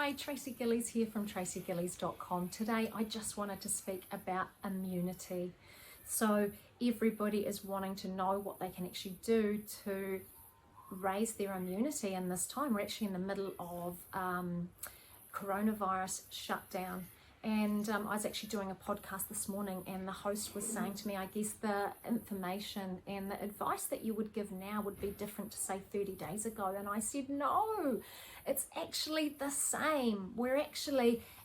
Hi, Tracy Gillies here from tracygillies.com. Today I just wanted to speak about immunity. So everybody is wanting to know what they can actually do to raise their immunity in this time. We're actually in the middle of coronavirus shutdown. And I was actually doing a podcast this morning and the host was saying to me, I guess the information and the advice that you would give now would be different to say 30 days ago. And I said, no, it's actually the same.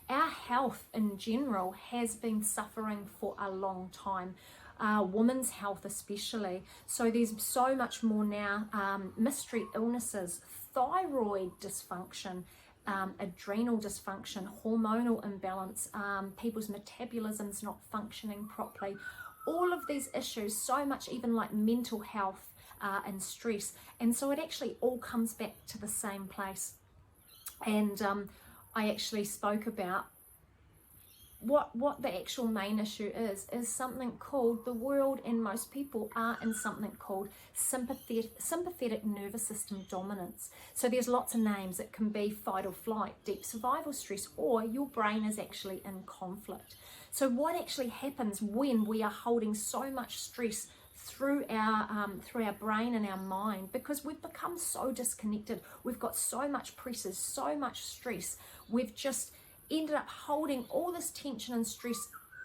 Our health in general has been suffering for a long time. Women's health especially. So there's so much more now, mystery illnesses, thyroid dysfunction, adrenal dysfunction, hormonal imbalance, people's metabolism's not functioning properly, all of these issues, so much even like mental health and stress. And so it actually all comes back to the same place. And I actually spoke about what the actual main issue is something called, the world and most people are in something called sympathetic nervous system dominance. So there's lots of names. It can be fight or flight, deep survival stress, or your brain is actually in conflict. So what actually happens when we are holding so much stress through our brain and our mind, because we've become so disconnected, we've got so much pressures, so much stress, we've just ended up holding all this tension and stress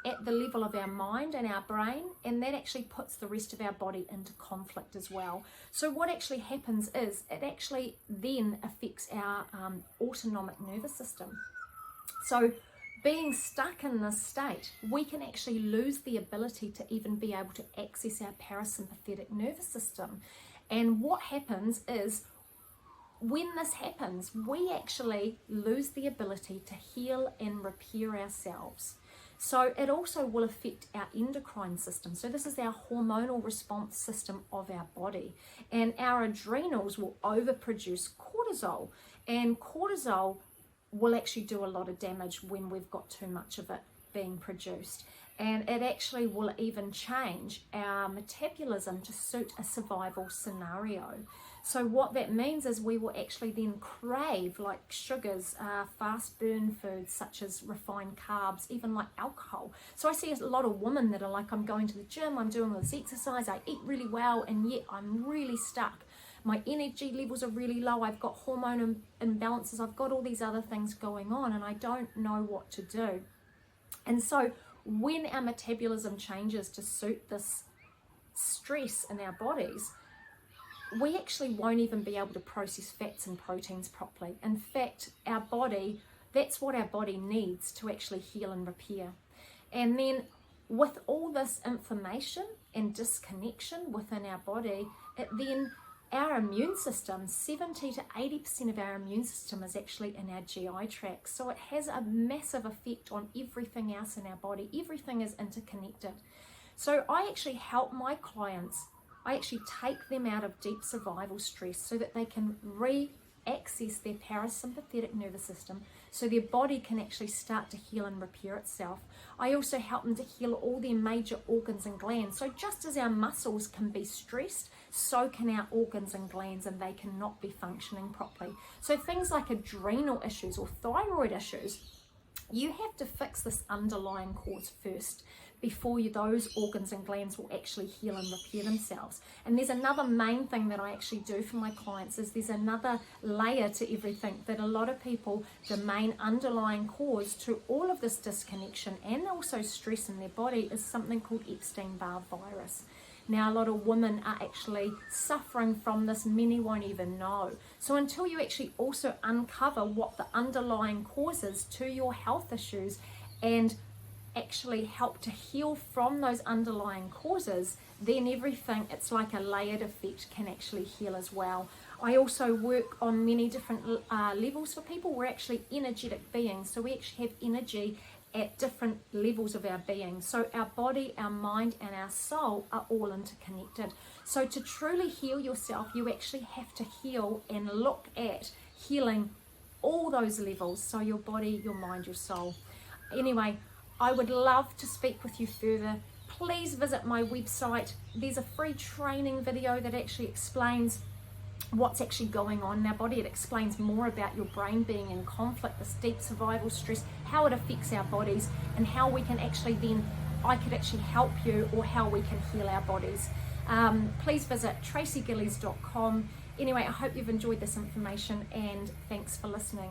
at the level of our mind and our brain, and that actually puts the rest of our body into conflict as well. So what actually happens is it actually then affects our autonomic nervous system. So being stuck in this state, we can actually lose the ability to even be able to access our parasympathetic nervous system. And what happens is, when this happens, we actually lose the ability to heal and repair ourselves. So it also will affect our endocrine system. So this is our hormonal response system of our body. And our adrenals will overproduce cortisol. And cortisol will actually do a lot of damage when we've got too much of it being produced. And it actually will even change our metabolism to suit a survival scenario. So what that means is we will actually then crave like sugars, fast burn foods such as refined carbs, even like alcohol. So I see a lot of women that are like, I'm going to the gym, I'm doing all this exercise, I eat really well, and yet I'm really stuck. My energy levels are really low, I've got hormone imbalances, I've got all these other things going on, and I don't know what to do. And so when our metabolism changes to suit this stress in our bodies, we actually won't even be able to process fats and proteins properly. In fact, our body, that's what our body needs to actually heal and repair. And then with all this inflammation and disconnection within our body, our immune system, 70 to 80% of our immune system is actually in our GI tract. So it has a massive effect on everything else in our body. Everything is interconnected. So I actually help my clients, I actually take them out of deep survival stress so that they can re-access their parasympathetic nervous system, so their body can actually start to heal and repair itself. I also help them to heal all their major organs and glands. So just as our muscles can be stressed, so can our organs and glands, and they cannot be functioning properly. So things like adrenal issues or thyroid issues, you have to fix this underlying cause first before those organs and glands will actually heal and repair themselves. And there's another main thing that I actually do for my clients is there's another layer to everything that a lot of people, the main underlying cause to all of this disconnection and also stress in their body is something called Epstein-Barr virus. Now, a lot of women are actually suffering from this, many won't even know. So until you actually also uncover what the underlying causes to your health issues and actually help to heal from those underlying causes, then everything, it's like a layered effect, can actually heal as well. I also work on many different levels for people. We're actually energetic beings, so we actually have energy at different levels of our being. So our body, our mind, and our soul are all interconnected. So to truly heal yourself, you actually have to heal and look at healing all those levels. So your body, your mind, your soul. Anyway, I would love to speak with you further. Please visit my website. There's a free training video that actually explains what's actually going on in our body. It explains more about your brain being in conflict, this deep survival stress, how it affects our bodies, and how we can actually then, I could actually help you, or how we can heal our bodies. Please visit tracygillies.com. Anyway, I hope you've enjoyed this information, and thanks for listening.